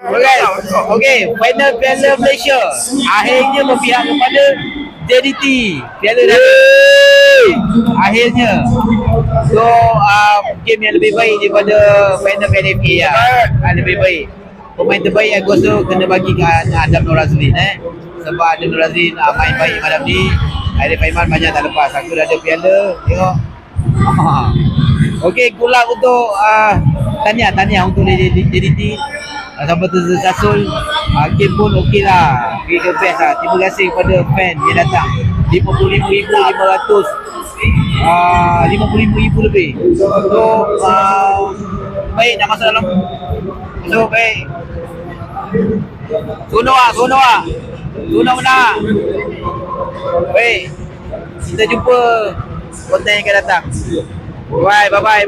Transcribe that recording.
Alright. Okey, final Piala Malaysia akhirnya berpihak kepada JDT. Piala akhirnya. So game yang lebih baik daripada final PNFA lah. Lebih baik. Pemain terbaik aku rasa kena bagikan Adam Nur Razlin sebab Adam Nur Razlin main baik malam ni. Aidil Faiman banyak tak lepas. Aku dah ada piala. Tengok. Okey, kulak untuk tahniah untuk JDT. Sampai tersasul. Game pun okey lah. Kita best lah. Terima kasih kepada fan yang datang. 55,500. 50,000 lebih. So baik, nak masuk dalam. So baik. Sono menang. Baik. Kita jumpa konten yang akan datang. Bye bye.